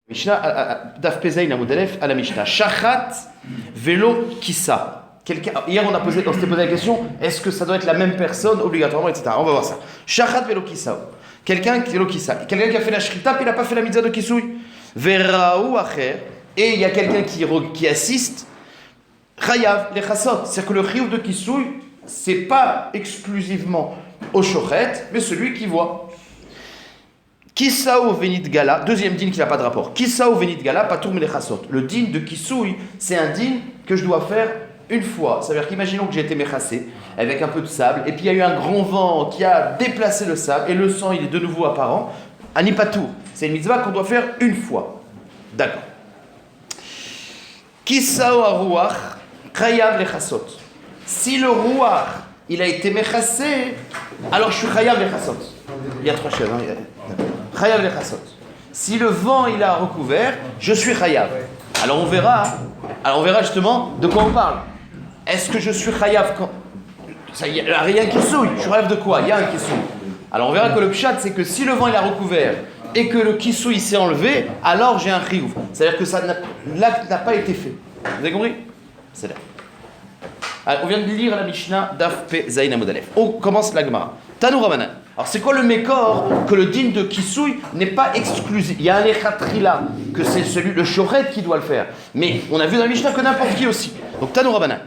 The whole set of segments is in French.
Mishnah, Daf Pezaïn Amud Aleph à la Mishnah. Shachat velo kissa. Hier on s'était posé la question, est-ce que ça doit être la même personne obligatoirement, etc. On va voir ça. Shachat velo kissa. Quelqu'un qui a fait la shrita puis il n'a pas fait la mitzvah de kisouy. Veraou acher. Et il y a quelqu'un qui assiste. Chayav les chassot. C'est-à-dire que le chiyuv de kisouy, c'est pas exclusivement au shochet, mais celui qui voit. Kisao venit gala, deuxième din qui n'a pas de rapport. Kisao venit gala, patour melechasot. Le din de kisouy, c'est un din que je dois faire une fois. Ça veut dire qu'imaginons que j'ai été mechassé avec un peu de sable, et puis il y a eu un grand vent qui a déplacé le sable, et le sang il est de nouveau apparent. Ani patour, c'est une mitzvah qu'on doit faire une fois. D'accord. Kisao aruach, chayav lechasot. Si le ruach, il a été mechassé, alors je suis chayav lechasot. Il y a trois chèvres. Chayav lechasot. Si le vent il a recouvert, je suis chayav. Alors on verra justement de quoi on parle. Est-ce que je suis chayav quand il n'y a rien qui souille? Je rêve de quoi? Il y a un qui souille. Alors on verra que le pshat c'est que si le vent il a recouvert et que le kisouille s'est enlevé, alors j'ai un chiyuv. C'est-à-dire que l'acte n'a pas été fait. Vous avez compris? C'est là. Alors, on vient de lire la Mishnah Daf Pe Zayin Amud Aleph. On commence la Gemara. Tanou Rabanan. Alors c'est quoi le mécor que le din de kisouy n'est pas exclusif? Il y a un echatrila que c'est celui le shoret qui doit le faire. Mais on a vu dans la Mishnah que n'importe qui aussi. Donc Tanou Rabanan.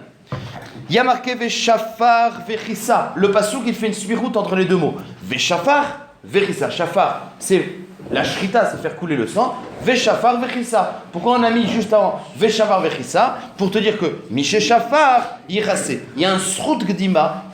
Il y a marqué Veshafar Vechissa. Le passouk il fait une suiroute entre les deux mots. Veshafar Vechissa. Shafar c'est la shrita, c'est faire couler le sang. Veshafar Vechissa. Pourquoi on a mis juste avant Veshafar Vechissa? Pour te dire que Mishe Shafar Yirase. Il y a un srout gdima.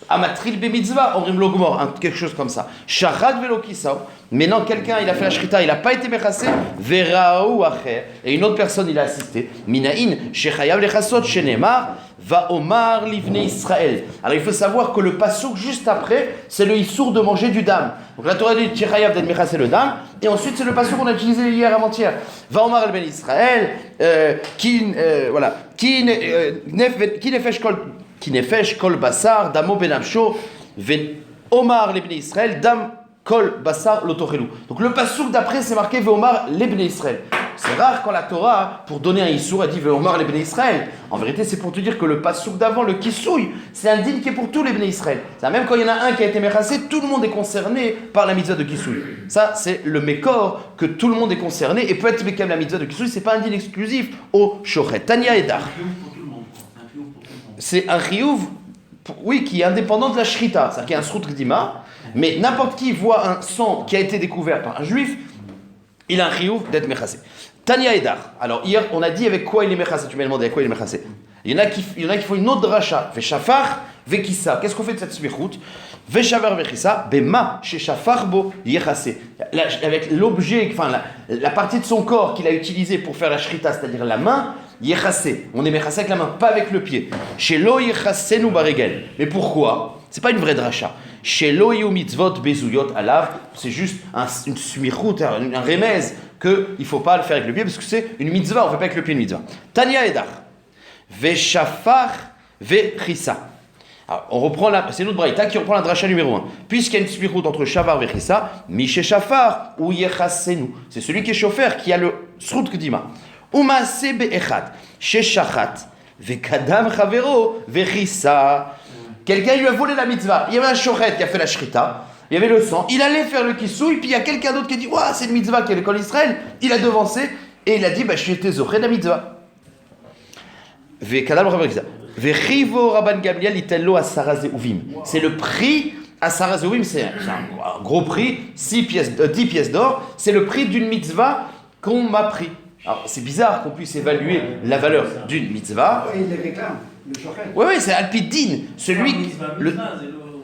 Amatril be mitzvah, omrim lo gmor, quelque chose comme ça. Shachat velo kisao. Maintenant, quelqu'un, il a fait la shrita, il n'a pas été mechassé. Veraou acher. Et une autre personne, il a assisté. Minaïn, shechayav lechasot, shenemar, va omar livne Israël. Alors, il faut savoir que le pasouk, juste après, c'est le issour de manger du dam. Donc, la Torah dit, shechayav d'être mechassé le dam. Et ensuite, c'est le pasouk qu'on a utilisé hier avant-hier. Va omar livne Israël, qui nefesh kol. Qui nefesh kol basar damo benamsho ven omar lebnei Israël dam kol basar lotorelu. Donc le passouk d'après c'est marqué ve omar lebnei Israël. C'est rare quand la Torah pour donner un issour a dit ve omar lebnei Israël. En vérité c'est pour te dire que le passouk d'avant le kisouy c'est un din qui est pour tous les bnei Israël. C'est même quand il y en a un qui a été mechassé, tout le monde est concerné par la mitzvah de kisouy. Ça c'est le mécor que tout le monde est concerné et peut être mekem la mitzvah de kisouy, c'est pas un din exclusif au shochet. Tanya Edar. C'est un chiyuv, oui, qui est indépendant de la shrita, c'est-à-dire qu'il y a un srout gdima, mais n'importe qui voit un sang qui a été découvert par un juif, il a un chiyuv d'être mechassé. Tanya Edar. Alors hier, on a dit avec quoi il est mechassé. Tu m'as demandé avec quoi il est mechassé. Il y en a qui font une autre dracha. Veshafar, vekissa. Qu'est-ce qu'on fait de cette smichout? Veshafar, vekissa, bema, sheshafar bo, yechassé. Avec l'objet, enfin la partie de son corps qu'il a utilisé pour faire la shrita, c'est-à-dire la main, yechassé. On est mechassé avec la main, pas avec le pied. Shelo yechassenu baregel. Mais pourquoi? C'est pas une vraie dracha. Shelo yu mitzvot bezuyot alav. C'est juste une smichout, un remez qu'il ne faut pas le faire avec le pied parce que c'est une mitzvah, on ne fait pas avec le pied une mitzvah. Tanya Edar. Veshafar vechissa. Alors, on reprend c'est notre braïta qui reprend la dracha numéro 1. Puisqu'il y a une smichout entre shavar vechissa, miche shafar ou yechassenu. C'est celui qui est chauffeur qui a le srout kdima. Umase be'echad, sheshachat, vekadam chavero, vechissa. Quelqu'un lui a volé la mitzvah. Il y avait un shochet qui a fait la shrita. Il y avait le sang. Il allait faire le kisouy. Puis il y a quelqu'un d'autre qui a dit ouah, c'est une mitzvah qui est l'école Israël. Il a devancé et il a dit je suis été zoché de la mitzvah. Vekadam chavero, vechissa. Vechivo Rabban Gamliel itello asara zeuvim. C'est le prix. Asara zeuvim, c'est un gros prix. 10 pièces d'or. C'est le prix d'une mitzvah qu'on m'a pris. Alors, c'est bizarre qu'on puisse évaluer la valeur d'une mitzvah. Il les réclame, le shochet. Oui, c'est Alpidin. Celui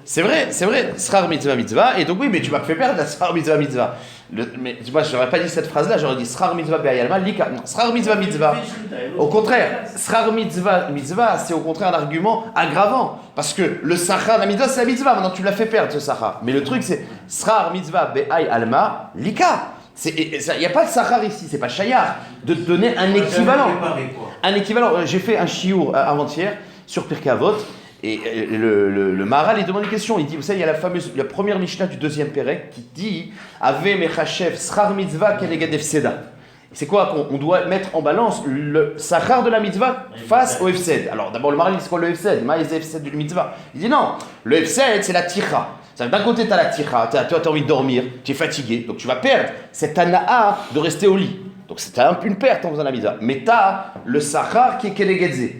C'est vrai. Srar mitzvah. Et donc, oui, mais tu m'as fait perdre la Srar mitzvah. Mais moi, je n'aurais pas dit cette phrase-là, j'aurais dit Srar mitzvah be'ayalma, lika. Non, Srar mitzvah. Au contraire, Srar mitzvah, c'est au contraire un argument aggravant. Parce que le Sachar, la mitzvah, c'est la mitzvah. Maintenant, tu l'as fait perdre, ce Sachar. Mais le truc, c'est Srar mitzvah be'ayalma, lika. Il n'y a pas de Sachar ici, c'est pas Shayar, de te donner un équivalent. Un équivalent. J'ai fait un shiur avant-hier sur Pirkei Avot, et le Maharal il demande une question. Il dit, vous savez, il y a la première Mishnah du deuxième Pérec qui dit Ave mechachev schar mitzvah keneged hefseda. C'est quoi qu'on doit mettre en balance le sachar de la mitzvah face au hefsed. Alors d'abord le Maral dit c'est quoi le hefsed? Maïs hefsed d'une mitzvah. Il dit non, le hefsed c'est la tira. D'un côté tu as la tira, toi tu as envie de dormir, tu es fatigué, donc tu vas perdre cette ana'a de rester au lit. Donc c'est une perte en faisant la mitzvah. Mais tu as le sachar qui est kelegedze.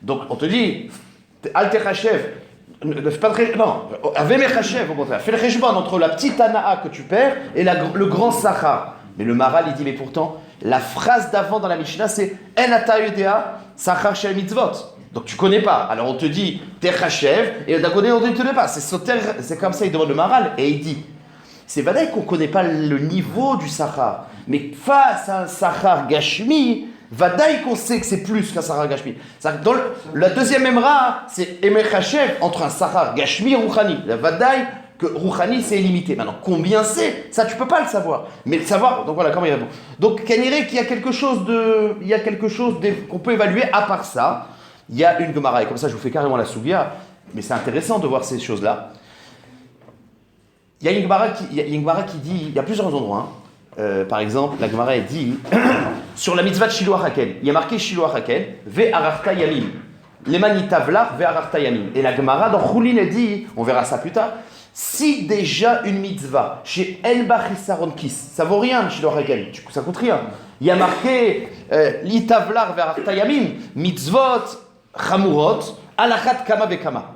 Donc on te dit, al techachev, non, avemechachev au contraire, fais le cheshbon entre la petite ana'a que tu perds et le grand sachar. Mais le Maral il dit mais pourtant la phrase d'avant dans la Mishnah, c'est En ata yodea sachar shel mitzvot. Donc tu connais pas. Alors on te dit Techachev, et d'un côté on te dit tu connais pas. C'est Soter, c'est comme ça, il demande le Maral, et il dit c'est vrai qu'on connaît pas le niveau du sachar, mais face à un sachar gashmi, vadaï qu'on sait que c'est plus qu'un sachar gashmi. Dans la deuxième memra, c'est Emechachev entre un sachar gashmi et Rouhani. La vadaï que Rouhani c'est illimité. Maintenant, combien c'est? Ça, tu peux pas le savoir. Mais le savoir, donc voilà comment il répond. Donc, Kaniré, qu'il y a quelque chose qu'on peut évaluer à part ça. Il y a une Gemara, et comme ça, je vous fais carrément la Sougia, mais c'est intéressant de voir ces choses-là. Il y a une Gemara qui dit, il y a plusieurs endroits. Par exemple, la Gemara elle dit sur la mitzvah de Shiloh Hakel. Il y a marqué Shiloh Hakel, Ve Ararta Yamim. Lemani Tavlar, Ve Ararta Yamim. Et la Gemara dans Choulin elle dit, on verra ça plus tard. Si déjà une mitzvah, chez El Bachisaron Kis, ça vaut rien, chez Hakel, ça coûte rien. Il y a marqué L'itavlar vers Artayamim, mitzvot, chamurot, alachat kama bekama.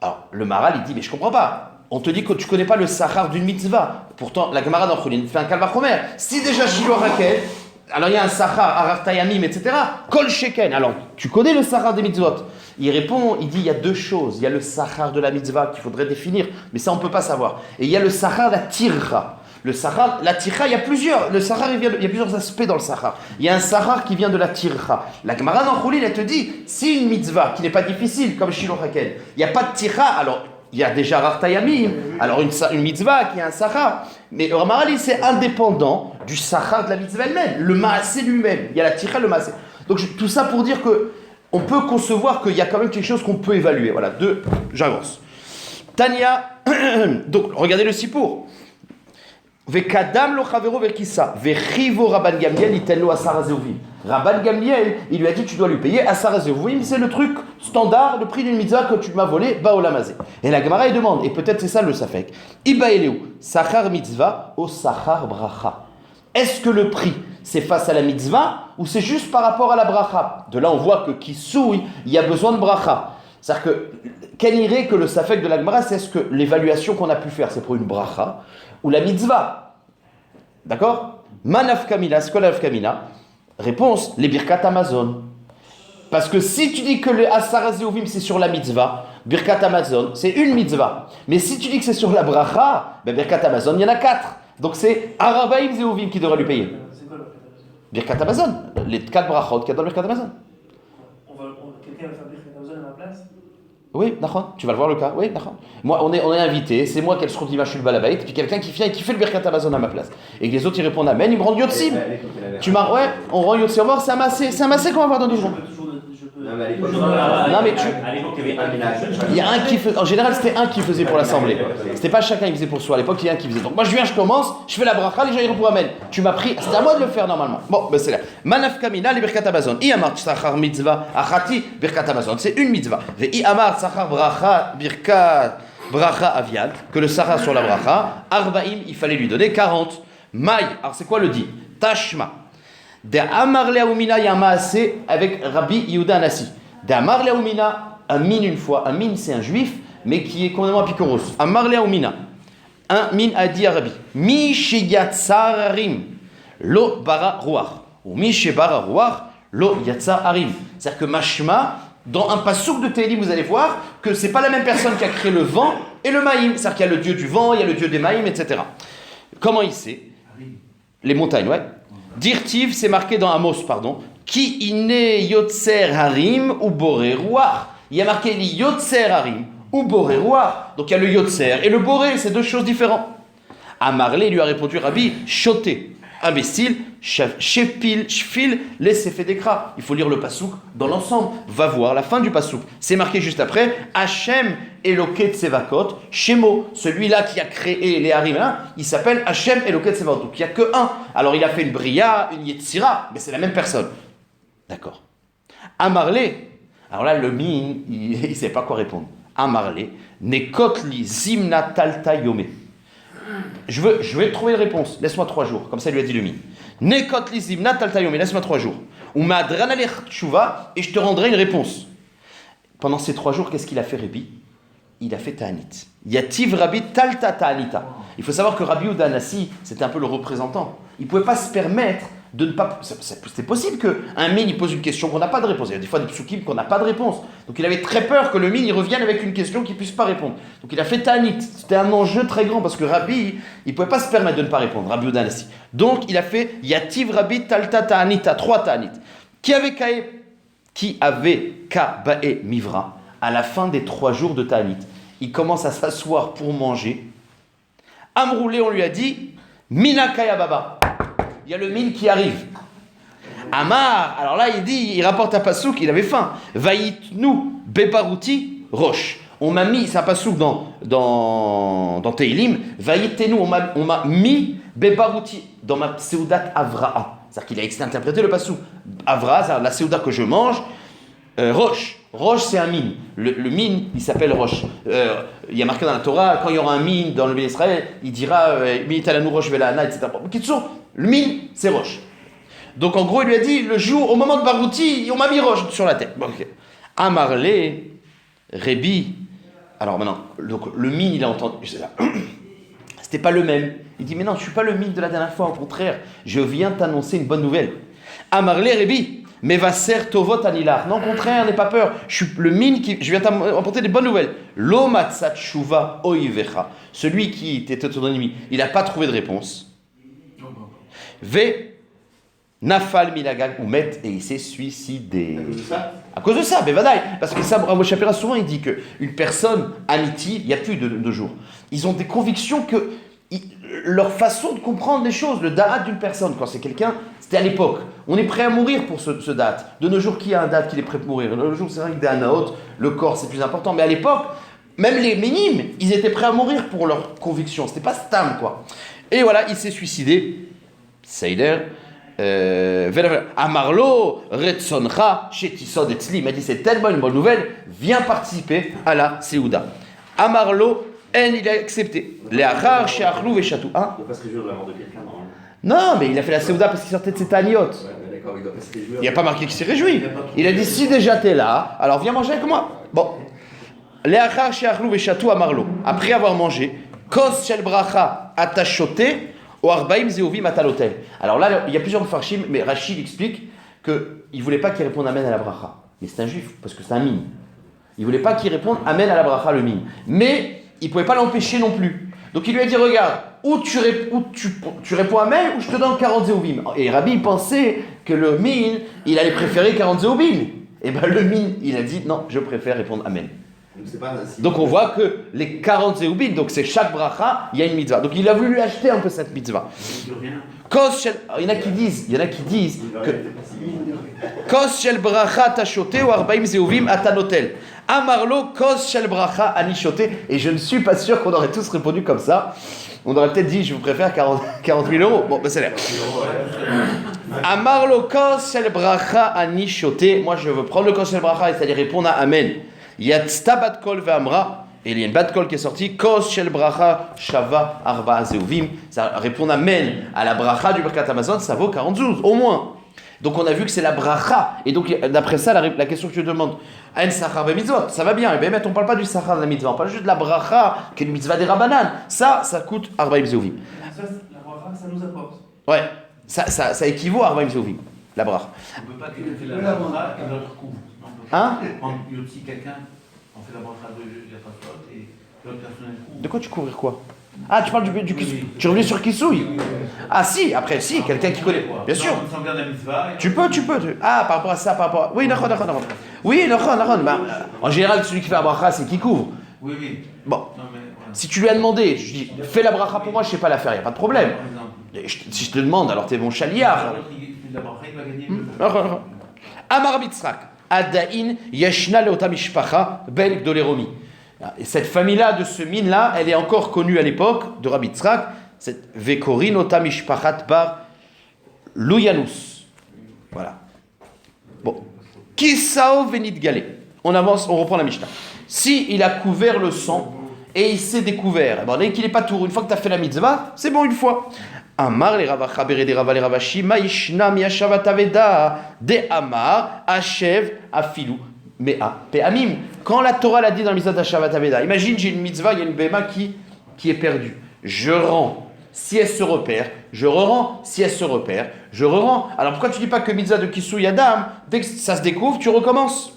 Alors, le Maral, il dit, mais je comprends pas. On te dit que tu connais pas le sachar d'une mitzvah. Pourtant, la Gemara dans Choulin fait un kalvachomer. Si déjà chez Hakel, alors il y a un sachar, arartayamim, etc. Kol sheken. Alors, tu connais le sachar des mitzvot. Il répond, il dit, il y a deux choses. Il y a le sachar de la mitzvah qu'il faudrait définir, mais ça on ne peut pas savoir. Et il y a le sachar de la tircha. Le sachar, la tircha, il y a plusieurs. Le sachar, il y a plusieurs aspects dans le sachar. Il y a un sachar qui vient de la tircha. La Gemara dans Choulin, elle te dit, si une mitzvah qui n'est pas difficile, comme Shiloh Hakel, il n'y a pas de tircha, alors il y a déjà Arartayamim, alors une mitzvah qui a un sachar. Mais le Maral, c'est indépendant du sachar de la mitzvah elle-même. Le maasé lui-même. Il y a la tircha, le maasé. Donc tout ça pour dire que on peut concevoir qu'il y a quand même quelque chose qu'on peut évaluer. Voilà, j'avance. Tania, donc regardez le sipour. Vekadam lo chavero vekissa, vechivo Rabban Gamliel itenlo asar hazeuvim. Rabban Gamliel, il lui a dit tu dois lui payer asar hazeuvim, c'est le truc standard, le prix d'une mitzvah que tu m'as volé, baolamazé. Et la Gemara il demande, et peut-être c'est ça le safek, Iba eleu, sachar mitzvah ou sachar bracha. Est-ce que le prix c'est face à la mitzvah ou c'est juste par rapport à la bracha? De là on voit que qui souille, il y a besoin de bracha. C'est-à-dire que quel irait que le safek de la Gemara, c'est est-ce que l'évaluation qu'on a pu faire c'est pour une bracha ou la mitzvah? D'accord? Manaf kamina, c'est quoi la kamina? Réponse, les birkat Amazon. Parce que si tu dis que le asar hazeuvim c'est sur la mitzvah, birkat Amazon c'est une mitzvah. Mais si tu dis que c'est sur la bracha, ben birkat Amazon il y en a 4. Donc c'est Arabaim Zeuvim qui devra lui payer. C'est quoi le Birkat Amazon, les 4 brachot qu'il y a dans le Birkat Amazon. Quelqu'un va faire Birkat Amazon à ma place? Oui, d'accord. Tu vas le voir le cas. Oui, d'accord. Moi, on est invité. C'est moi qui ai le srout l'image, je suis le balabait. Puis quelqu'un qui vient et qui fait le Birkat Amazon à ma place. Et que les autres ils répondent Amen, ils me rendent Yotsim. Tu m'as, ouais, on rend Yotsim. On va voir, c'est un massé qu'on va voir dans 2 jours. Non, mais à l'époque, il y avait un ménage. Il y a un qui faisait, en général c'était un qui faisait pour l'assemblée. C'était pas chacun qui faisait pour soi. À l'époque il y a un qui faisait. Donc moi je viens, je commence, je fais la bracha, les gens ils répondent Amen. Tu m'as pris, c'était à moi de le faire normalement. Bon, ben c'est là. Manaf kamina li birkat Amazon. I amar tzachar mitzvah achati birkat Amazon. C'est une mitzvah. Ve i amar tzachar bracha birkat bracha aviad. Que le sachar sur la bracha. Arbaim, il fallait lui donner 40. Maï. Alors c'est quoi le dit? Tashma. De amar leaumina yamaase avec Rabbi Yehuda Anassi. D'Amar Leaumina, un mine une fois. Un mine, c'est un juif, mais qui est complètement apikoros. Amar Leaumina, un mine a dit à Rabbi, Mi sheyatzarim, lo bara ruach. Ou mi shebara ruach, lo yatzarim. C'est-à-dire que mashma, dans un pasouk de Tehillim, vous allez voir que c'est pas la même personne qui a créé le vent et le maïm. C'est-à-dire qu'il y a le dieu du vent, il y a le dieu des maïm, etc. Comment il sait? Les montagnes, ouais. Dirtiv, c'est marqué dans Amos, pardon. Ki ine yotzer harim ou boré ruach. Il y a marqué li yotzer harim ou boré ruach. Donc il y a le yotzer et le boré, c'est 2 choses différentes. Amarlé lui a répondu Rabbi, choté, imbécile, shefil, shfil, laissez fait d'écra. Il faut lire le pasouk dans l'ensemble. Va voir la fin du pasouk. C'est marqué juste après. Hachem Eloket Tsevakot, Shemo, celui-là qui a créé les harim, hein, il s'appelle Hachem Eloket Tsevakot. Donc il n'y a que un. Alors il a fait une bria, une yetzira, mais c'est la même personne. D'accord. Amarle. Alors là, le min, il ne sait pas quoi répondre. Amarle, Nekotli Zimna Talta Yome. Je vais trouver une réponse. Laisse-moi 3 jours. Comme ça, il lui a dit le min. Nekotli Zimna Talta Yome. Laisse-moi 3 jours. Ou Madranalech Tshuva, et je te rendrai une réponse. Pendant ces 3 jours, qu'est-ce qu'il a fait, Rabbi? Il a fait Ta'anit. Yativ Rabbi Talta Ta'anita. Il faut savoir que Rabbi Yehuda Hanassi, c'était un peu le représentant. Il ne pouvait pas se permettre de ne pas... C'est possible qu'un min il pose une question qu'on n'a pas de réponse. Il y a des fois des psukim qu'on n'a pas de réponse. Donc il avait très peur que le min il revienne avec une question qu'il ne puisse pas répondre. Donc il a fait Ta'anit. C'était un enjeu très grand parce que Rabbi, il ne pouvait pas se permettre de ne pas répondre, Rabbi Yehuda Hanassi. Donc il a fait Yativ Rabbi Talta Ta'anita, 3 Ta'anit. Qui avait Kabae Mivra à la fin des 3 jours de Ta'anit. Il commence à s'asseoir pour manger. Amroulé, on lui a dit Mina Kaya Baba. Il y a le min qui arrive. Amar, alors là il rapporte à Passouk, il avait faim. Vaïtnu Bebarouti Roche. On m'a mis, c'est un Passouk dans Teilim. Vaïtenu, on m'a mis Bebarouti dans ma Seudat Avraa. C'est-à-dire qu'il a interprété le Passouk. Avraa, c'est la Seudat que je mange. Roche. Roche, c'est un min. Le min, il s'appelle Roche. Il y a marqué dans la Torah, quand il y aura un min dans le pays d'Israël, il dira Mitalanu Roche Velana, etc. Le min, c'est Roche. Donc en gros, il lui a dit le jour, au moment de Barouti, on m'a mis Roche sur la tête. Bon, okay. Amarle, Rébi. Alors maintenant, donc, le min, il a entendu. C'était pas le même. Il dit mais non, je suis pas le min de la dernière fois, au contraire, je viens t'annoncer une bonne nouvelle. Amarle, Rébi. Mais va ser tovot anilar. Non, au contraire, n'aie pas peur. Je suis le mine qui. Je viens t'apporter des bonnes nouvelles. Lo matzat shuva oivecha. Celui qui était ton ennemi, il n'a pas trouvé de réponse. Ve nafal milagag ou met et il s'est suicidé. À cause de ça, Bevadaï. Parce que ça, Rav Shapira souvent il dit qu'une personne amiti, il n'y a plus de jours. Ils ont des convictions que. Leur façon de comprendre les choses, le da'at d'une personne, quand c'est quelqu'un, c'était à l'époque. On est prêt à mourir pour ce da'at. De nos jours, qui a un da'at qui est prêt à mourir? De nos jours, c'est vrai que des anaot, le corps c'est plus important. Mais à l'époque, même les ménimes, ils étaient prêts à mourir pour leurs convictions. C'était pas stam, quoi. Et voilà, il s'est suicidé. Seider. Amarlo, Retsoncha, Shetisod Etzli. Il m'a dit c'est tellement une bonne nouvelle, viens participer à la Séouda. Amarlo, il a accepté. Les achar, she'achlou ve'chatou. Hein? Il ne doit pas se réjouir de la mort de quelqu'un, normalement. Non, mais il a fait la Séouda parce qu'il sortait de ses taniotes. Ouais, d'accord, il doit pas se réjouir. Il n'y a pas marqué qu'il s'est réjoui. Il a dit si déjà t'es là, alors viens manger avec moi. Bon. Les achar, she'achlou ve'chatou amarlo. Après avoir mangé, kos shel bracha atachoté ou arbaim zeovim atalotel. Alors là, il y a plusieurs farshim, mais Rachid explique qu'il ne voulait pas qu'il réponde amen à la bracha. Mais c'est un juif, parce que c'est un mine. Il ne voulait pas qu'il réponde amen à la bracha, le mine. Mais il ne pouvait pas l'empêcher non plus. Donc il lui a dit, regarde, ou tu réponds amen, ou je te donne 40 zéovim. Et Rabbi pensait que le min, il allait préférer 40 zéovim. Et bien le min, il a dit, non, je préfère répondre amen. Donc on voit que les 40 zéovim, donc c'est chaque bracha, il y a une mitzvah. Donc il a voulu lui acheter un peu cette mitzvah. Il y en a qui disent que Kos shel bracha tachoté ou arbaim zeuvim atanotel. Amarlo kos shel bracha anishoté. Et je ne suis pas sûr qu'on aurait tous répondu comme ça. On aurait peut-être dit je vous préfère 40 000 euros. Bon, ben c'est l'air. Amarlo kos shel bracha anishoté. Moi je veux prendre le kos shel bracha, c'est-à-dire répondre à amen. Yatzta bat kol ve'amra. Et il y a une bat kol qui est sortie. Kos shel bracha shava arba zeuvim. Ça répond amen à la bracha du Birkat Hamazon, ça vaut 40 zouz, au moins. Donc on a vu que c'est la bracha. Et donc d'après ça, la question que tu demandes, un sachar be mitzvot, ça va bien. Mais on ne parle pas du sachar de la mitzvah, on parle juste de la bracha, qui est une mitzvah des rabbanan. Ça coûte arbaim zeuvim. Ça, la bracha, ça nous apporte. Ouais, ça équivaut à arbaim zeuvim, la bracha. On ne peut pas quelqu'un fait la bracha et l'autre couvre. Hein? Il y a aussi quelqu'un, on fait la bracha de il n'y a pas de faute et l'autre personne couvre. De quoi tu couvres quoi? Ah, tu parles du Kisouille. Tu reviens sur Kisouille? Ah si, après si, quelqu'un qui connaît. Bien sûr. Tu peux. Ah, par rapport à ça, par rapport à... Oui, d'accord. Oui, d'accord. En général, celui qui fait la bracha, c'est qui couvre. Oui. Bon. Si tu lui as demandé, je dis, fais la bracha pour moi, je ne sais pas la faire, il n'y a pas de problème. Si je te demande, alors t'es mon chaliard. L'autre, il fait de la bracha, il va gagner le... Amar Bitzrak, Adain Yeshna Leota Mishpacha Ben Gdoleromi. Et cette famille-là, de ce mine-là, elle est encore connue à l'époque de Rabbi Yitzhak, cette Vekorin Ota Mishpachat Bar Louyanus. Voilà. Bon. Kisao Venit Galé. On avance, on reprend la Mishnah. Si il a couvert le sang et il s'est découvert, bon, dès qu'il n'est pas tour, une fois que tu as fait la mitzvah, c'est bon une fois. Amar les Ravacha Berede Rava les Ravashi Maishna Miashavat Aveda de Amar Ashev Afilu Mea Peamim. Quand la Torah l'a dit dans le mitzvah d'Ashavat Aveda, imagine j'ai une mitzvah, il y a une béma qui est perdue. Je rends. Si elle se repère, je re-rends. Si elle se repère, je re-rends. Alors pourquoi tu dis pas que mitzvah de Kisou Yadam, dès que ça se découvre, tu recommences?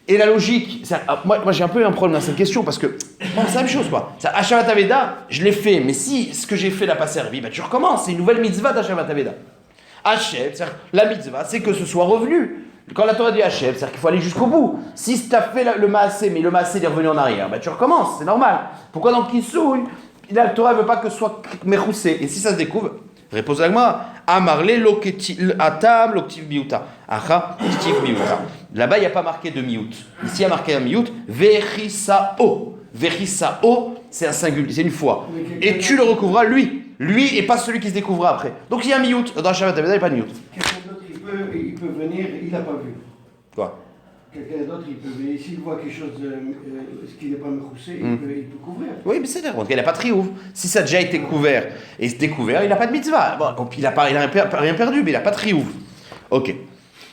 Et la logique, moi j'ai un peu un problème dans cette question parce que bon, c'est la même chose quoi. Ashavat Aveda, je l'ai fait, mais si ce que j'ai fait n'a pas servi, bah, tu recommences. C'est une nouvelle mitzvah d'Ashavat Aveda. Hashev, c'est-à-dire la mitzvah, c'est que ce soit revenu. Quand la Torah dit Hashev, c'est-à-dire qu'il faut aller jusqu'au bout. Si tu as fait le maasé, mais le maasé est revenu en arrière, bah, tu recommences, c'est normal. Pourquoi dans Kisou, la Torah ne veut pas que ce soit mechoussé? Et si ça se découvre, réponse à l'agma, Amarle atam l'octiv miuta. Acha, octiv miuta. Là-bas, il n'y a pas marqué de miut. Ici, il y a marqué un miut. Vechisao. Vechisao, c'est un singulier, c'est une fois. Et tu le recouvras lui. Lui et pas celui qui se découvrira après. Donc il y a un miut. Dans Shabbat Aveda, il n'y a pas de miut. Quelqu'un d'autre, il peut venir, il n'a pas vu. Quoi? Quelqu'un d'autre, il peut venir. S'il voit quelque chose qui n'est pas mechoussé, il peut couvrir. Oui, mais c'est d'accord. Il n'a pas de triouf. Si ça a déjà été couvert et découvert, il n'a pas de mitzvah. Bon, il n'a rien perdu, mais il n'a pas de triouf. Ok.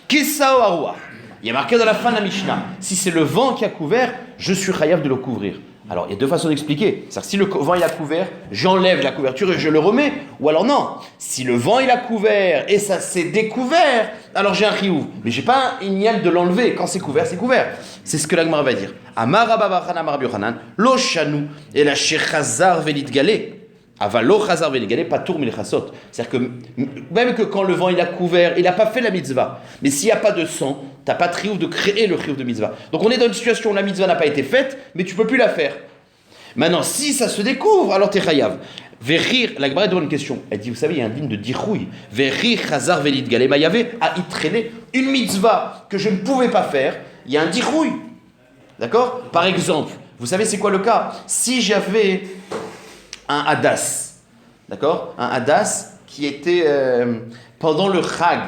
Kisao Aruah. Il y a marqué dans la fin de la Mishnah, si c'est le vent qui a couvert, je suis chayav de le couvrir. Alors, il y a deux façons d'expliquer. C'est-à-dire, si le vent il a couvert, j'enlève la couverture et je le remets. Ou alors non, si le vent il a couvert et ça s'est découvert, alors j'ai un chiyuv. Mais j'ai pas un ignal de l'enlever. Quand c'est couvert, c'est couvert. C'est ce que l'Agmara va dire. Amar Abba Amar Rabbi Yochanan, lo shanu et la shechazar velit galé. Avalo chazar velit galé patour milchasot. C'est-à-dire que même que quand le vent il a couvert, il n'a pas fait la mitzvah. Mais s'il n'y a pas de sang, tu n'as pas de triouf de créer le triouf de mitzvah. Donc on est dans une situation où la mitzvah n'a pas été faite, mais tu ne peux plus la faire. Maintenant, si ça se découvre, alors tu es chayav. Verir, la Gemara donne une question. Elle dit, vous savez, il y a un digne de dichouille. Verir chazar velit galé. Il y avait à y traîner une mitzvah que je ne pouvais pas faire. Il y a un dichouille. D'accord? Par exemple, vous savez c'est quoi le cas? Si j'avais un hadas, d'accord? Un hadas qui était pendant le chag.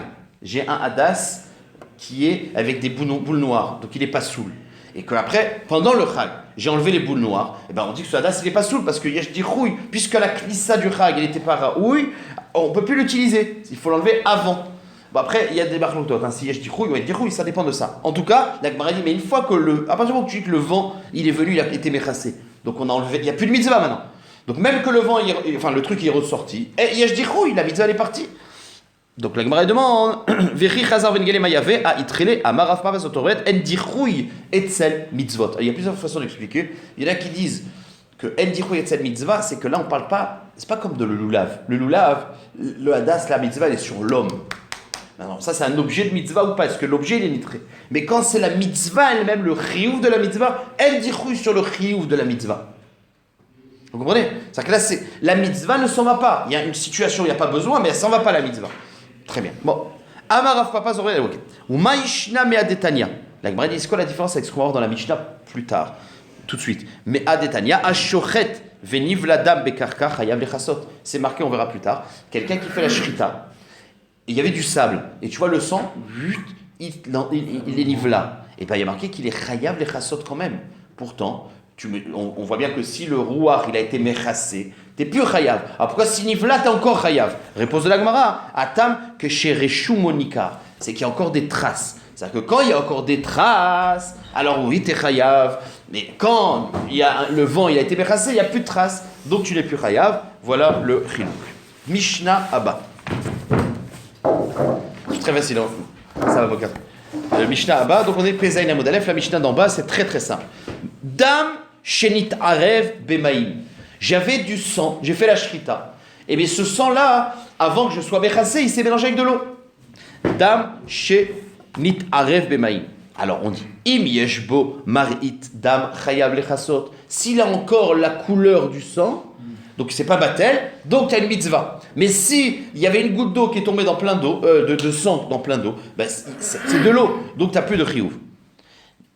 J'ai un hadas qui est avec des boules noires, donc il n'est pas soul. Et qu'après, pendant le chag, j'ai enlevé les boules noires, et ben on dit que ce hadas il n'est pas soul parce que yesh dichouille, puisque la knissa du chag il n'était pas raoui, on ne peut plus l'utiliser. Il faut l'enlever avant. Bon après, il y a des marlototes, si yesh dichouille ou yesh dichouille, ça dépend de ça. En tout cas, la Gemara dit, mais une fois que à partir du moment où tu dis que le vent il est venu, il a été méchassé, donc on a enlevé, il n'y a plus de mitzvah maintenant. Donc même que le vent, le truc il est ressorti, et yesh dichouille, la mitzvah elle est partie. Donc la Gemara demande, Vechi chazar vengele mayave a itrele amarav pavas otoret en dichouille etzel mitzvot. Il y a plusieurs façons d'expliquer. Il y en a qui disent que en dichouille etzel mitzvah, c'est que là on parle pas, c'est pas comme de le lulav. Le lulav, le hadas, la mitzvah, elle est sur l'homme. Non, ça c'est un objet de mitzvah ou pas? Est-ce que l'objet il est nitré? Mais quand c'est la mitzvah elle-même, le chiyuv de la mitzvah, elle dichouille sur le chiyuv de la mitzvah. Vous comprenez? C'est-à-dire que là, la mitzvah ne s'en va pas. Il y a une situation où il n'y a pas besoin, mais elle ne s'en va pas la mitzvah. Très bien. Bon. Amarav papa zoré ok. Ou maishna me'adetania. La Gemara dit c'est quoi la différence avec ce qu'on va voir dans la Mishnah plus tard, tout de suite. Me'adetania ashochet veniv ladam bekarka chayav lechasot. C'est marqué, on verra plus tard. Quelqu'un qui fait la shrita. Il y avait du sable et tu vois le sang, il est nivela. Et bien il y a marqué qu'il est chayav lechasot quand même. Pourtant. On voit bien que si le rouar il a été mechassé, t'es plus chayav. Alors pourquoi si nifla t'es encore chayav? Réponse de la Gemara, atam que chez Reshu Monika, c'est qu'il y a encore des traces. C'est-à-dire que quand il y a encore des traces, alors oui t'es chayav. Mais quand le vent il a été mechassé, il n'y a plus de traces, donc tu n'es plus chayav. Voilà le chiluk. Mishnah Abba. C'est très facile, hein? Ça va pas. Le Mishnah Abba, donc on est Pezaïn Amodalef, la Mishnah d'en bas, c'est très très simple. Dam Shenit Arev Bemaim. J'avais du sang, j'ai fait la shrita. Et bien ce sang-là, avant que je sois bechassé, il s'est mélangé avec de l'eau. Dam Shenit Arev Bemaim. Alors on dit Im Yeshbo Marit Dam Chayav Lechasot. S'il a encore la couleur du sang, Donc c'est pas batel, donc tu as une mitzvah. Mais si il y avait une goutte d'eau qui est tombée dans plein d'eau, de sang dans plein d'eau, ben c'est de l'eau, donc tu n'as plus de chiyuv.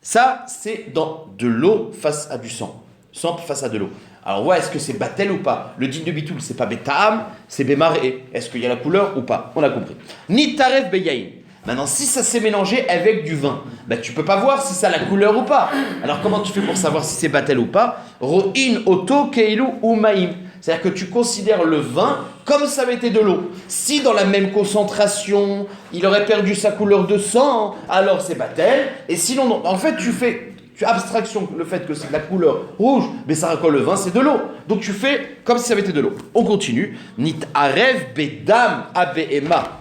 Ça, c'est dans de l'eau face à du sang. Sang face à de l'eau. Alors, on voit, est-ce que c'est batel ou pas? Le din de bitoul, c'est pas betaam, c'est bémaré. Est-ce qu'il y a la couleur ou pas? On a compris. Ni taref beyaïn. Maintenant, si ça s'est mélangé avec du vin, ben, tu peux pas voir si ça a la couleur ou pas. Alors, comment tu fais pour savoir si c'est batel ou pas? Ro'in oto keilu ou maïm. C'est-à-dire que tu considères le vin comme ça avait été de l'eau. Si dans la même concentration, il aurait perdu sa couleur de sang, alors c'est batel. Et sinon, non. En fait, tu abstraction le fait que c'est de la couleur rouge, mais ça raconte le vin, c'est de l'eau. Donc tu fais comme si ça avait été de l'eau. On continue. Nit arev bedam abeema.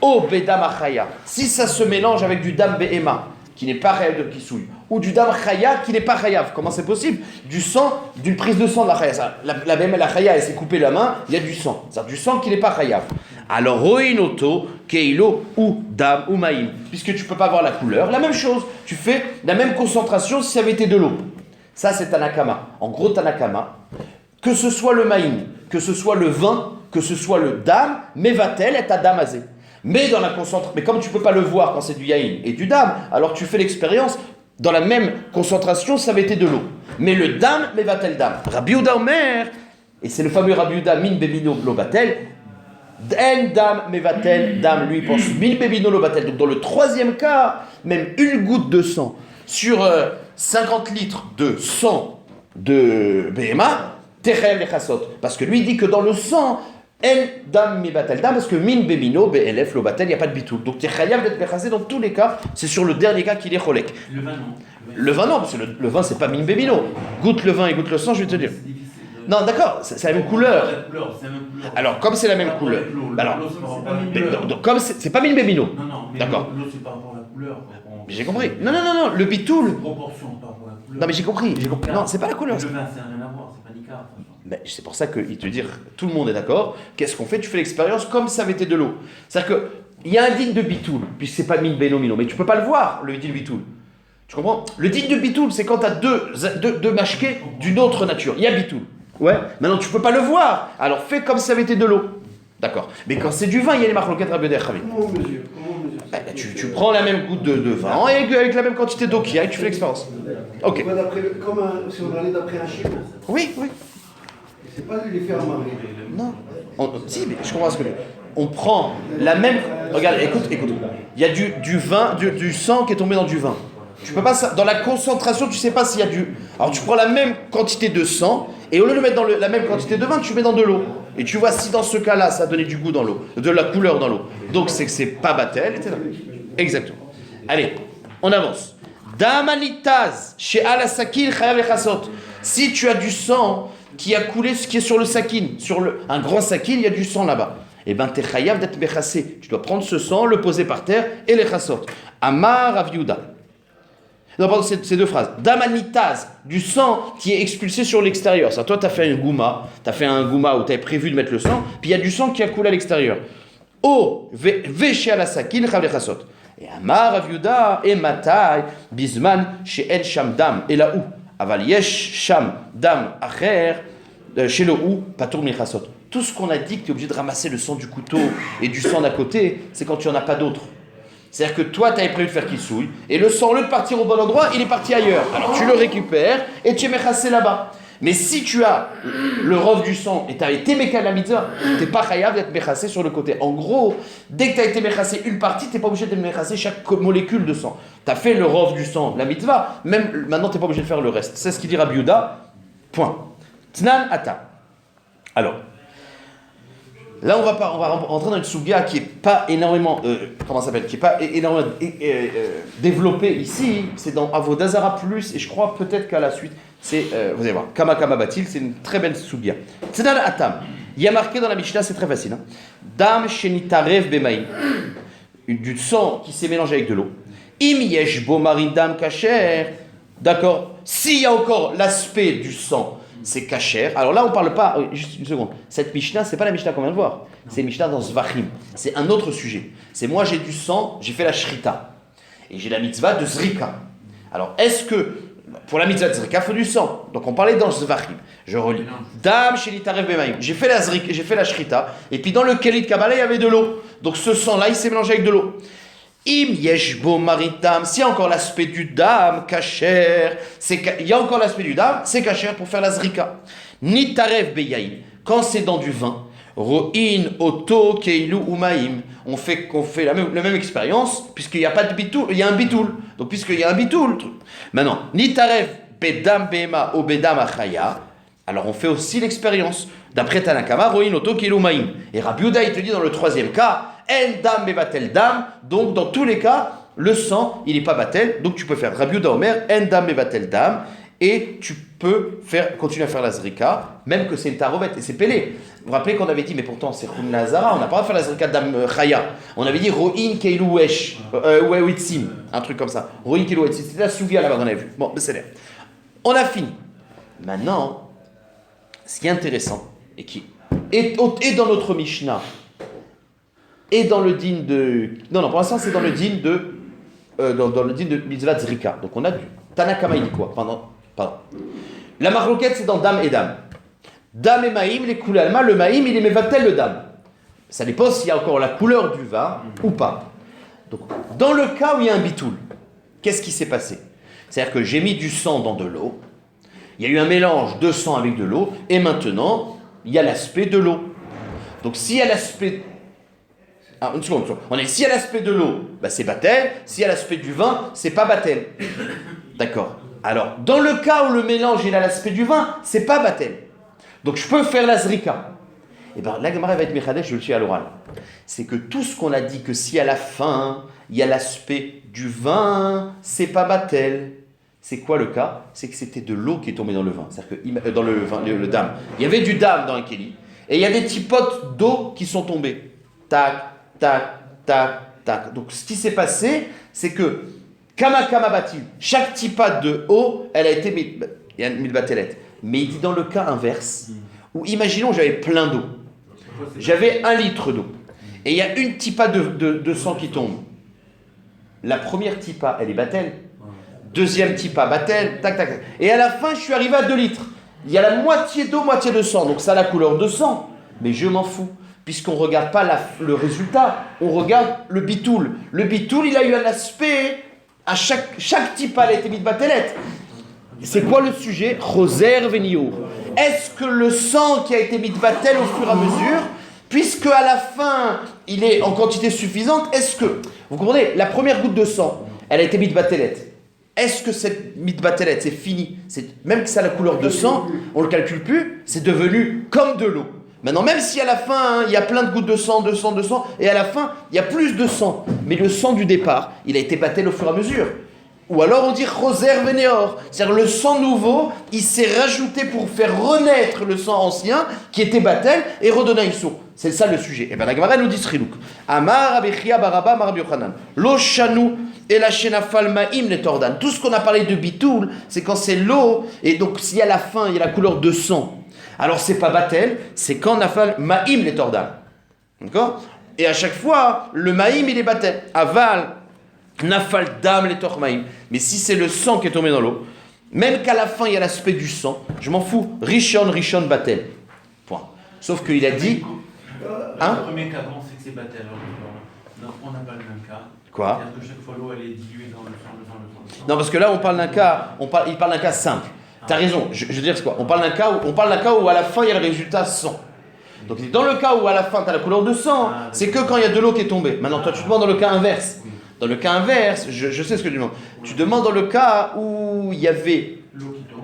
O bedam achaya. Si ça se mélange avec du dam beema, qui n'est pas chayav de kisouille, ou du dam chaya qui n'est pas chayav. Comment c'est possible? Du sang, d'une prise de sang de la chaya. La beema, la chaya, elle s'est coupée la main, il y a du sang. C'est-à-dire du sang qui n'est pas chayav. Alors, roinoto, keilo, ou dam, ou maïm. Puisque tu ne peux pas voir la couleur. La même chose, tu fais la même concentration si ça avait été de l'eau. Ça, c'est Tanakama. En gros, Tanakama, que ce soit le maïm, que ce soit le vin, que ce soit le dam, mevatel et adamazé. Mais dans la concentration, mais comme tu ne peux pas le voir quand c'est du yaïn et du dam, alors tu fais l'expérience, dans la même concentration, ça avait été de l'eau. Mais le dam, mevatel dam. Rabbi Yehuda Omer, et c'est le fameux Rabbi Yehuda min bebino lo batel, en dam mevatel dam, lui pense min bebino lo batel. Donc dans le troisième cas, même une goutte de sang sur 50 litres de sang de Behema, techel lechasot. Parce que lui dit que dans le sang, en dam mevatel dam, parce que min bebino be'elef lo batel, il n'y a pas de bitoul. Donc techayav d'être bechasé dans tous les cas, c'est sur le dernier cas qu'il est cholek. Le vin, non. Le vin, non, parce que le vin, c'est pas min bebino. Goûte le vin et goûte le sang, je vais te dire. C'est difficile de- Non, d'accord, c'est la même couleur. C'est la même couleur. Alors, comme c'est la même couleur, alors, L'eau, c'est pas la mais couleur. donc, comme c'est pas min bebino. Non, non, mais D'accord. l'eau, c'est par rapport à la couleur. Mais j'ai compris. Non, non, non, non, le bitoul. Proportion par rapport à la couleur. Non, mais j'ai compris. Non, c'est pas la couleur. Le vin, c'est rien à voir, c'est pas Nicard. Mais c'est pour ça qu'il te dit, tout le monde est d'accord. Qu'est-ce qu'on fait? Tu fais l'expérience comme si ça avait été de l'eau. C'est-à-dire qu'il y a un digne de bitoul, puisque c'est pas min beno mino, mais tu peux pas le voir, le digne de bitoul. Tu comprends? Le digne de bitoul, c'est quand tu as deux mashkés d'une autre nature. Il y a bitoul. Ouais. Maintenant, tu peux pas le voir. Alors fais comme si ça avait été de l'eau. D'accord. Mais quand c'est du vin, il y a les marloquettes Rabbi Yehuda Chavim. Comment on mesure? Tu prends la même goutte de vin et avec la même quantité d'eau qu'il y a et tu fais l'expérience. Ok. Si on allait d'après un chiffre, Oui, oui. c'est pas les faire amarrer. Non. Si, mais je comprends ce que tu veux dire. On prend la même. Regarde, écoute. Il y a du vin, du sang qui est tombé dans du vin. Tu peux pas dans la concentration, tu sais pas s'il y a du. Alors tu prends la même quantité de sang et au lieu de mettre dans la même quantité de vin, tu mets dans de l'eau. Et tu vois si dans ce cas-là, ça a donné du goût dans l'eau, de la couleur dans l'eau. Donc c'est que c'est pas batel, etc. Exactement. Allez, on avance. Damanitaz chez Alasakin chayav lechasot. Si tu as du sang qui a coulé, ce qui est sur le sakin, un grand sakin, il y a du sang là-bas. Eh bien, t'es chayav d'être bechassé. Tu dois prendre ce sang, le poser par terre et les chasot. Amar Rav Yehuda. Non, pardon, c'est deux phrases. Damanitaz, du sang qui est expulsé sur l'extérieur. Ça, toi, tu as fait un gouma où tu avais prévu de mettre le sang, puis il y a du sang qui a coulé à l'extérieur. O, veche ala sakin, chav lechasot. Et Amar Rav Yehuda, et matai, bisman, chez El Sham Dam, et là où Aval yesh Sham Dam acher, chez le ou, patour milchasot. Tout ce qu'on a dit que tu es obligé de ramasser le sang du couteau et du sang d'à côté, c'est quand tu n'en as pas d'autre. C'est-à-dire que toi, tu avais prévu de faire qu'il souille, et le sang, au lieu de partir au bon endroit, il est parti ailleurs. Alors tu le récupères et tu es méchassé là-bas. Mais si tu as le rov du sang et tu as été méca la mitzvah, tu n'es pas chayav d'être méchassé sur le côté. En gros, dès que tu as été méchassé une partie, tu n'es pas obligé de méchasser chaque molécule de sang. Tu as fait le rov du sang, la mitzvah, même maintenant tu n'es pas obligé de faire le reste. C'est ce qu'il dit Rabbi Yehuda. Point. Tnan ata. Alors. Là, on va rentrer dans une sougya qui n'est pas énormément, qui est pas énormément développée ici. C'est dans Avodah Zara plus, et je crois peut-être qu'à la suite, c'est, vous allez voir, Kama Batil, c'est une très belle sougya. C'est dans Atam. Il y a marqué dans la Mishnah, c'est très facile. Hein. Dam shenitarev bemaï, du sang qui s'est mélangé avec de l'eau. Im yesh bo maridam kasher, d'accord. S'il y a encore l'aspect du sang, c'est kasher. Alors là, on ne parle pas, juste une seconde, cette Mishnah, c'est pas la Mishnah qu'on vient de voir, c'est Mishnah dans Zvachim, c'est un autre sujet. C'est moi, j'ai du sang, j'ai fait la shrita, et j'ai la mitzvah de zrika. Alors, est-ce que Pour la mitzvah de zrika, il faut du sang. Donc on parlait dans le zvachim. Je relis. Dam shelitarev bemaim. J'ai fait la shrita, et puis dans le kelit kabbalah, il y avait de l'eau. Donc ce sang-là, il s'est mélangé avec de l'eau. Im yeshbo maritam. S'il y a encore l'aspect du dam, kasher, il y a encore l'aspect du dam, c'est kasher pour faire la zrika. Nitarev beyaim. Quand c'est dans du vin, ro'in oto keilu umaim. On fait la même expérience, puisqu'il n'y a pas de bitoul, il y a un bitoul. Donc, puisqu'il y a un bitoul, maintenant, Nitarev bedam bema ou bedam achaya, alors on fait aussi l'expérience. D'après Tanakama, ro'in oto keilu umaim. Et Rabbi Yehuda, il te dit dans le troisième cas, en dam bebatel dam, donc dans tous les cas, le sang, il n'est pas batel, donc tu peux faire Rabbi Yehuda Omer, en dam bebatel dam, et tu peux continuer à faire la zrika, même que c'est une tarovet, et c'est pelé. Vous vous rappelez qu'on avait dit, mais pourtant c'est Khum Lazara, on n'a pas à faire la zrika d'Am Chaya. On avait dit Ro'in Keilu Wesh, Wewitzim, un truc comme ça. Ro'in Keilu Wetzim, c'était la souvia là-bas, on avait vu. Bon, c'est l'air. On a fini. Maintenant, ce qui est intéressant, et qui est dans notre Mishnah, et dans le din de. Non, pour l'instant, c'est dans le din de. Dans le din de Mitzvah Zrika. Donc on a du. Tanakama, il dit quoi? Pardon. La marloquette, c'est dans Dam et Dam. Dam et Maïm, les couleurs Alma, le Maïm, il est mévatel le Dam. Ça dépend s'il y a encore la couleur du vin ou pas. Donc, dans le cas où il y a un bitoul, qu'est-ce qui s'est passé? C'est-à-dire que j'ai mis du sang dans de l'eau, il y a eu un mélange de sang avec de l'eau, et maintenant, il y a l'aspect de l'eau. Donc, s'il y a l'aspect. Ah, une seconde. S'il y a l'aspect de l'eau, bah, c'est batel. S'il y a l'aspect du vin, c'est pas batel. D'accord. Alors, dans le cas où le mélange il a l'aspect du vin, c'est pas batel. Donc, je peux faire la zrika. Et bien, la Gemara va être mechadesh, je le suis à l'oral. C'est que tout ce qu'on a dit que si à la fin, il y a l'aspect du vin, c'est pas batel. C'est quoi le cas? C'est que c'était de l'eau qui est tombée dans le vin. C'est-à-dire que dans le vin, le dam. Il y avait du dam dans un kéli. Et il y a des petits potes d'eau qui sont tombés. Tac, tac, tac, tac. Donc, ce qui s'est passé, c'est que Kama batil, chaque tipa de eau, elle a été mitbatelet. Mais il dit dans le cas inverse, où imaginons j'avais plein d'eau. J'avais 1 litre d'eau. Et il y a une tipa de sang qui tombe. La première tipa, elle est batel. Deuxième tipa, batel. Tac, tac, tac. Et à la fin, je suis arrivé à 2 litres. Il y a la moitié d'eau, moitié de sang. Donc ça a la couleur de sang. Mais je m'en fous. Puisqu'on ne regarde pas le résultat. On regarde le bitoul. Le bitoul, il a eu un aspect... À chaque tipa, elle a été mise batelette. C'est quoi le sujet? Choser veniour. Est-ce que le sang qui a été mis batel au fur et à mesure, puisque à la fin, il est en quantité suffisante, est-ce que, vous comprenez, la première goutte de sang, elle a été mise batelette. Est-ce que cette mitbatelet, c'est fini? Même que ça a la couleur de sang, on ne le calcule plus, c'est devenu comme de l'eau. Maintenant, même si à la fin, il y a plein de gouttes de sang, et à la fin, il y a plus de sang, mais le sang du départ, il a été batel au fur et à mesure. Ou alors on dit roser veneor, c'est-à-dire le sang nouveau, il s'est rajouté pour faire renaître le sang ancien, qui était batel, et redonner un sourd. C'est ça le sujet. Et bien la Gemara nous dit Srilouk. Amar Abechia Baraba Marab Yochanan. Lo Shanu et la Shenafal Ma'im le Tordan. Tout ce qu'on a parlé de bitoul, c'est quand c'est l'eau, et donc si à la fin, il y a la couleur de sang. Alors c'est pas batel, c'est quand nafal ma'im les tordan. D'accord? Et à chaque fois, le ma'im il est batel. Aval, nafal dam les tormaim. Mais si c'est le sang qui est tombé dans l'eau, même qu'à la fin il y a l'aspect du sang, je m'en fous. Rishon batel. Point. Sauf qu'il a dit. Hein? Le premier cas, on sait que c'est batel. Donc on n'a pas le même cas. Quoi? C'est-à-dire que chaque fois l'eau elle est diluée dans le sang. Non, parce que là on parle d'un cas, il parle d'un cas simple. T'as raison, je veux dire c'est quoi? On parle d'un cas où à la fin il y a le résultat sang. Donc dans le cas où à la fin tu as la couleur de sang, c'est que quand il y a de l'eau qui est tombée. Maintenant toi tu demandes dans le cas inverse. Dans le cas inverse, je sais ce que tu demandes. Tu demandes dans le cas où il y avait l'eau qui tombe.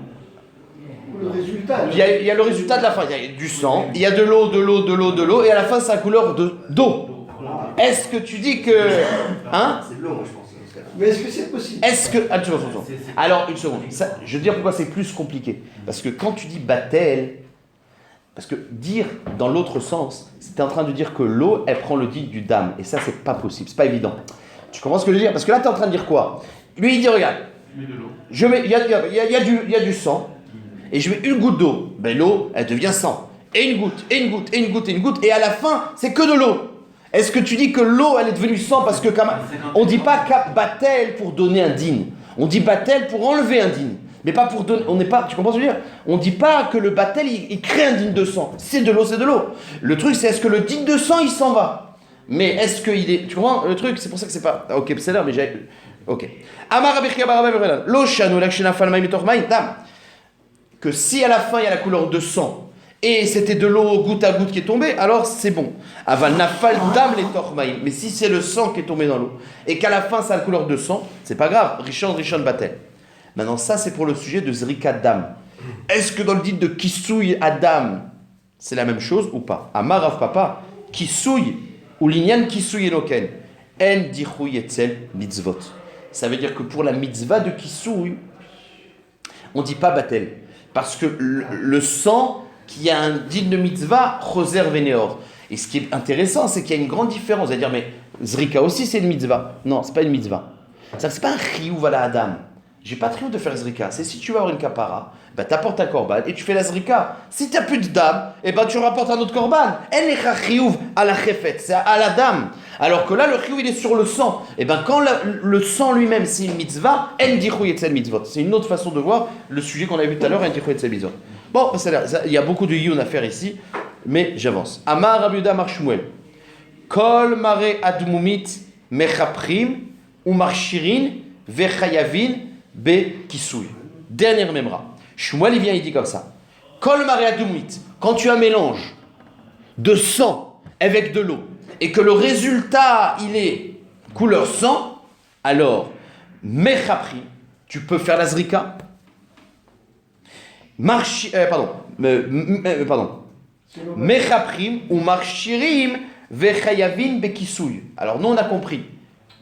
Le résultat. Il y a le résultat de la fin, il y a du sang, il y a de l'eau, et à la fin c'est la couleur d'eau. Est-ce que tu dis que... Hein? C'est de l'eau, moi je pense. Mais est-ce que c'est possible? Attends. Alors, une seconde. Ça, je veux dire pourquoi c'est plus compliqué. Parce que quand tu dis batel, parce que dire dans l'autre sens, c'était en train de dire que l'eau, elle prend le dit du dam. Et ça, c'est pas possible, c'est pas évident. Tu comprends ce que je veux dire? Parce que là, tu es en train de dire quoi? Lui, il dit, regarde, il y a du sang, et je mets une goutte d'eau. Ben l'eau, elle devient sang. Et une goutte, et à la fin, c'est que de l'eau. Est-ce que tu dis que l'eau, elle est devenue sang parce que on ne dit pas batel pour donner un din. On dit batel pour enlever un din. Mais pas pour donner, on n'est pas, tu comprends ce que je veux dire? On dit pas que le batel, il crée un digne de sang. C'est de l'eau, c'est de l'eau. Le truc, c'est est-ce que le digne de sang, il s'en va? Mais est-ce qu'il est, tu comprends le truc? C'est pour ça que c'est pas, ok, c'est là, mais j'ai, ok. Amar Rabbi Chia bar Abba Verelan, lo shanu lakshena fal mayim mitoch mayim, dam. Que si à la fin, il y a la couleur de sang, et c'était de l'eau goutte à goutte qui est tombée, alors c'est bon. Aval nafal dam les tormaïm. Mais si c'est le sang qui est tombé dans l'eau, et qu'à la fin, ça a la couleur de sang, c'est pas grave. Rishon batel. Maintenant, ça, c'est pour le sujet de Zrika Dam. Est-ce que dans le dit de Kisouy Adam, c'est la même chose ou pas? Amar Rav Papa, Kisouy, ou l'inyan Kisouy Eloken, En Dichouy Etzel Mitzvot. Ça veut dire que pour la mitzvah de Kisouy, on ne dit pas Batel. Parce que le sang qui a un digne de mitzvah, Choser Veneor. Et ce qui est intéressant, c'est qu'il y a une grande différence. C'est-à-dire, mais Zrika aussi, c'est une mitzvah. Non, c'est pas une mitzvah. C'est pas un chiyuv à la Adam. J'ai pas de de faire zrika. C'est si tu vas avoir une kapara, bah t'apportes un korban et tu fais la zrika. Si t'as plus de dame, et ben tu rapportes un autre korban. Elle est chiyuv à la chefet, c'est à la dame. Alors que là, le chiyuv il est sur le sang. Et ben quand le sang lui-même c'est une mitzvah, en dichou yetzel mitzvot. C'est une autre façon de voir le sujet qu'on a vu tout à l'heure, en dichou yetzel mitzvot. Bon, il y a beaucoup de yun à faire ici, mais j'avance. Amar Rabbi Yehuda Amar Shmuel. Kol mare admumit mechaprim ou marchirin vechayavin be kisouy. Dernière memra. Shmuel il vient, il dit comme ça. Kol mare admumit. Quand tu as un mélange de sang avec de l'eau et que le résultat il est couleur sang, alors mechaprim, tu peux faire la zrika. Mechaprim ou marchirim vechayavin bekisouy. Alors nous on a compris.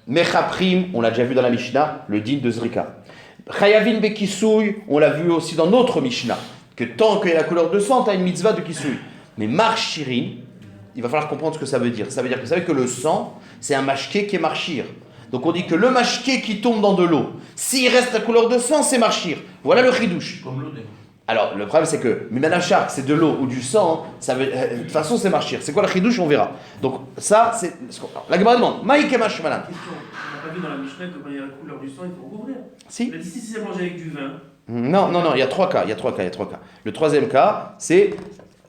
Mechaprim, on l'a déjà vu dans la Mishnah, le din de Zrika. Chayavin bekisouy, on l'a vu aussi dans notre Mishnah, que tant qu'il y a la couleur de sang, tu as une mitzvah de kisouy. Mais marchirim, il va falloir comprendre ce que ça veut dire. Ça veut dire que vous savez que le sang, c'est un mashké qui est marchir. Donc on dit que le mashké qui tombe dans de l'eau, s'il reste la couleur de sang, c'est marchir. Voilà le chidouche. Comme l'eau des... Alors, le problème, c'est que, Mimanachar, c'est de l'eau ou du sang, ça veut, de toute façon, c'est marchir. C'est quoi la chidouche? On verra. Donc, ça, c'est. Alors, la Gemara demande, Maïkemash Malan. Question, on n'a pas vu dans la Mishnah que quand il y a la couleur du sang, il faut recouvrir. Si. On a dit si c'est mangé avec du vin. Non, il y a trois cas. Le troisième cas, c'est.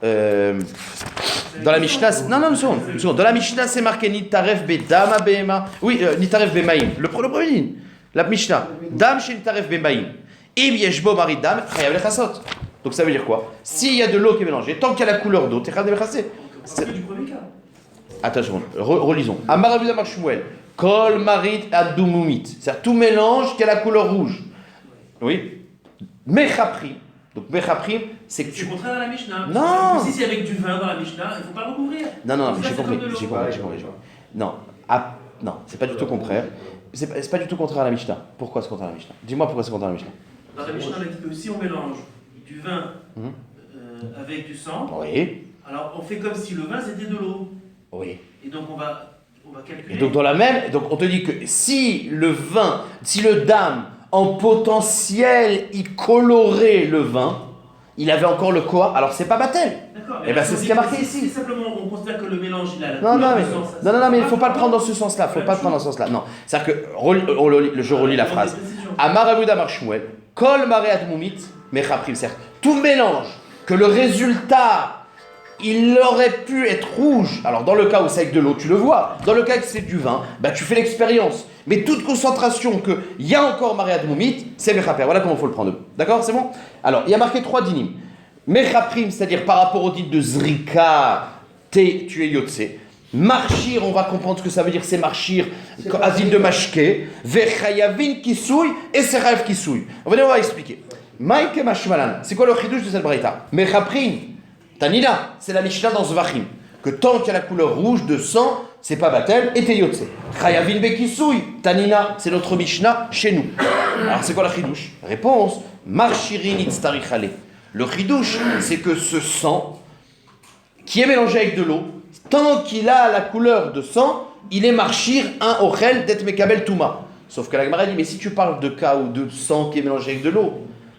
Dans la Mishnah. Non, une seconde. Dans la Mishnah, c'est marqué Nitaref Bedama Behema. Oui, Nitaref Bemaim. Le premier ligne. La Mishnah. Dam chez Nitaref Bemaim. Donc ça veut dire quoi? S'il y a de l'eau qui est mélangée, tant qu'il y a la couleur d'eau, t'es capable de chasser. C'est du premier cas. Attends une seconde, relisons. Amar Rabbi Yehuda Amar Shmuel, Kol marit adumumit. C'est-à-dire tout mélange qui a la couleur rouge. Oui. Mechaprim. Donc Mechaprim, c'est que C'est contraire à la Mishnah. Non. Parce que si c'est avec du vin dans la Mishnah, il ne faut pas le recouvrir. Non, Ça, j'ai c'est compris. comme de l'eau. Non, c'est pas du tout contraire. C'est pas du tout contraire à la Mishnah. Pourquoi c'est contraire à la Mishnah? Dis-moi pourquoi c'est contraire à la Mishnah. Dans la Mishnah, on a dit que si on mélange du vin avec du sang, Oui. alors on fait comme si le vin c'était de l'eau. Oui. Et donc on va calculer. Et donc donc on te dit que si le dame en potentiel il colorait le vin, il avait encore le quoi? Alors c'est pas Batel. D'accord. Eh ben c'est ce qui a marqué ici. Si simplement on considère que le mélange il a la Non, couleur du sang, ça, mais il ne faut pas le grave. prendre dans ce sens-là. Non, c'est-à-dire que je relis la phrase. Précision. Amar Rabbi Yehuda Amar Shmuel, Kol mareat mumit mechaprim. C'est-à-dire tout mélange que le résultat il aurait pu être rouge. Alors dans le cas où c'est avec de l'eau, tu le vois. Dans le cas où c'est du vin, bah tu fais l'expérience. Mais toute concentration que il y a encore mareat mumit, c'est mechaper. Voilà comment il faut le prendre. D'accord, c'est bon. Alors il y a marqué 3 dinim. Mechaprim, c'est-à-dire par rapport au dit de Zrika, tu es Yotse. Marchir, on va comprendre ce que ça veut dire, c'est marchir, Azim de Mashke, Vechayavin Kisouy et Seraev Kisouy. On va expliquer. Maïke Mashmalan, c'est quoi le chidouche de cette braïta? Mechaprim, Tanina, c'est la Mishnah dans Zvachim, que tant qu'il y a la couleur rouge de sang, c'est pas Batel, et t'es Yotse. Chayavin Bekisouy, Tanina, c'est notre Mishnah chez nous. Alors c'est quoi le chidouche? Réponse, Marchirin Itztarichale. Le chidouche, c'est que ce sang, qui est mélangé avec de l'eau, tant qu'il a la couleur de sang, il est marchir un ochel d'et mekabel touma. Sauf que la Gemara dit, mais si tu parles de cas ou de sang qui est mélangé avec de l'eau,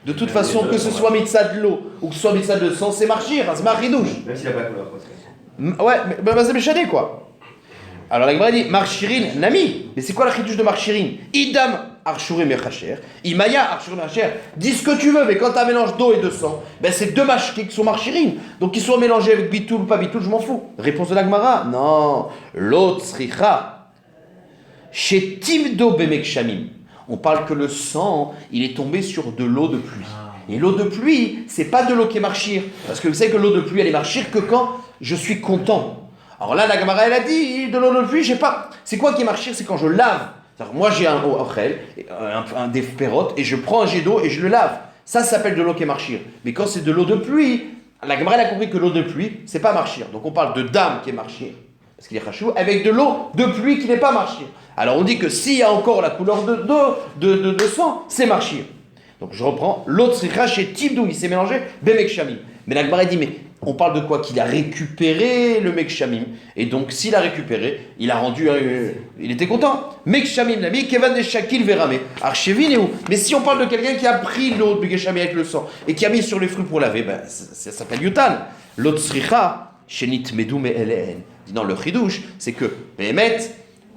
de toute façon, que ce soit mitzah de l'eau ou que ce soit mitzah de sang, c'est marchir, c'est marchidouche. Même s'il n'a pas la couleur, quoi. Ouais, mais c'est méchadé quoi. Alors la Gemara dit, marchirin nami. Mais c'est quoi la chidouche de marchirin? Idam Arshurim et Chacher. Imaya Arshurim et Chacher. Dis ce que tu veux, mais quand tu as un mélange d'eau et de sang, ben c'est deux mashkik qui sont marchirim. Donc qu'ils soient mélangés avec bitoul ou pas bitoul, je m'en fous. Réponse de la Gemara. Non. L'autre sricha. Chez Timdo Bemek Shamim. On parle que le sang, il est tombé sur de l'eau de pluie. Et l'eau de pluie, c'est pas de l'eau qui est marchire. Parce que vous savez que l'eau de pluie, elle est marchire que quand je suis content. Alors là, la Gemara, elle a dit, de l'eau de pluie, je sais pas. C'est quoi qui est marchire? C'est quand je lave. Moi, j'ai un ochel, des pérotes, et je prends un jet d'eau et je le lave. Ça s'appelle de l'eau qui est marchire. Mais quand c'est de l'eau de pluie, la Gemara, elle a compris que l'eau de pluie, c'est pas marchire. Donc on parle de dame qui est marchire, parce qu'il est chachou, avec de l'eau de pluie qui n'est pas marchire. Alors on dit que s'il y a encore la couleur de sang, c'est marchir. Donc je reprends, l'autre c'est raché Tibdou, il s'est mélangé, Bemek Shamim. Mais la Gemara dit, mais on parle de quoi? Qu'il a récupéré le Mek Shamim. Et donc s'il a récupéré, il a rendu, il était content. Mek Shamim, l'ami, Kevan de Shakil Verame. Archevin et où? Mais si on parle de quelqu'un qui a pris l'eau de Mek Shamim avec le sang, et qui a mis sur les fruits pour laver, ben, ça s'appelle Yutan. L'autre sricha, Shenit Medou Me Elen. Dit dans le Chidouche, c'est que, Behemet,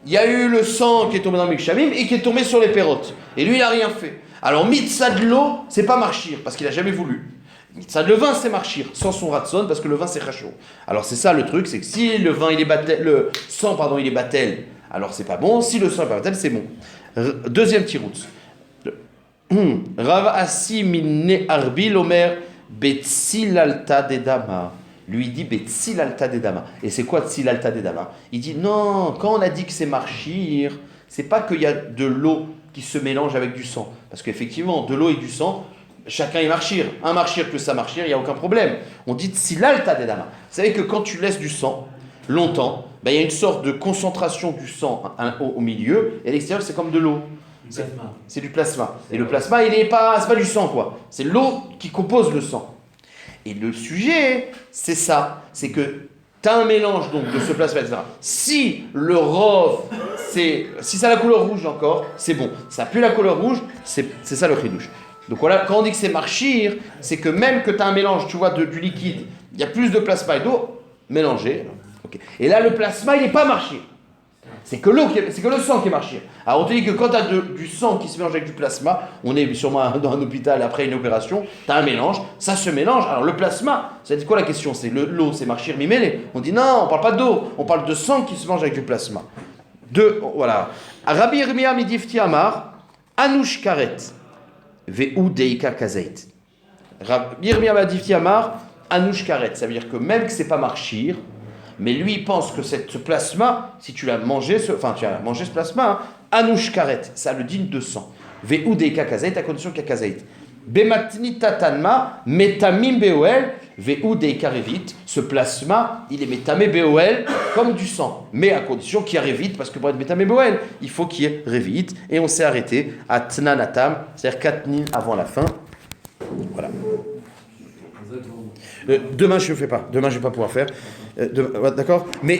il y a eu le sang qui est tombé dans le Mek Shamim et qui est tombé sur les pérotes. Et lui, il n'a rien fait. Alors, mitzah de l'eau, c'est pas marchir, parce qu'il n'a jamais voulu. Mitzah de le vin, c'est marchir, sans son ratson, parce que le vin, c'est chaud. Alors, c'est ça le truc, c'est que si le vin, il est batel, le sang, pardon, il est batel, alors c'est pas bon. Si le sang est pas batel, c'est bon. Deuxième tirout. Rav Asi minne arbil omer betzilalta dedama. Lui il dit betzilalta dedama. Et c'est quoi tzilalta dedama? Il dit non, quand on a dit que c'est marchir, c'est pas qu'il y a de l'eau qui se mélange avec du sang. Parce qu'effectivement, de l'eau et du sang, chacun est marchir. Un marchir plus ça marchir, il n'y a aucun problème. On dit tzilalta dedama. Vous savez que quand tu laisses du sang longtemps, ben, il y a une sorte de concentration du sang au milieu, et à l'extérieur c'est comme de l'eau. C'est du plasma. Et le plasma, c'est pas du sang, quoi. C'est l'eau qui compose le sang. Et le sujet, c'est ça. C'est que tu as un mélange donc, de ce plasma, etc. Si le rov, si ça a la couleur rouge encore, c'est bon. Ça pue la couleur rouge, c'est ça le chidouche. Donc voilà, quand on dit que c'est marchir, c'est que même que tu as un mélange, tu vois, du liquide, il y a plus de plasma et d'eau mélangé. Okay. Et là, le plasma, il n'est pas marchir. C'est que le sang qui est marchir. Alors on te dit que quand tu as du sang qui se mélange avec du plasma, on est sûrement dans un hôpital après une opération, tu as un mélange, ça se mélange. Alors le plasma, ça dit quoi la question? C'est l'eau, c'est marchir mimélé. On dit non, on parle pas d'eau, on parle de sang qui se mélange avec du plasma. Voilà. Rabbi Yirmiyah midifti amar, anush karet, ve'u deika kazeit. Rabbi Yirmiyah midifti amar, anush karet. Ça veut dire que même que c'est pas marchir, mais lui, il pense que ce plasma, si tu l'as mangé, tu as mangé ce plasma, anouch karet, ça le digne de sang. Ve'u deika kazeit, à condition qu'il y a kazeit. Bematni tatanma, metamim beoel, ve'u deika revit. Ce plasma, il est metamé beoel comme du sang, mais à condition qu'il y a revit, parce que pour être metamé beoel, il faut qu'il y ait revit. Et on s'est arrêté à tnanatam, c'est-à-dire 4 nuits avant la fin. Voilà. Demain, je ne fais pas. Demain, je ne vais pas pouvoir faire. D'accord? Mais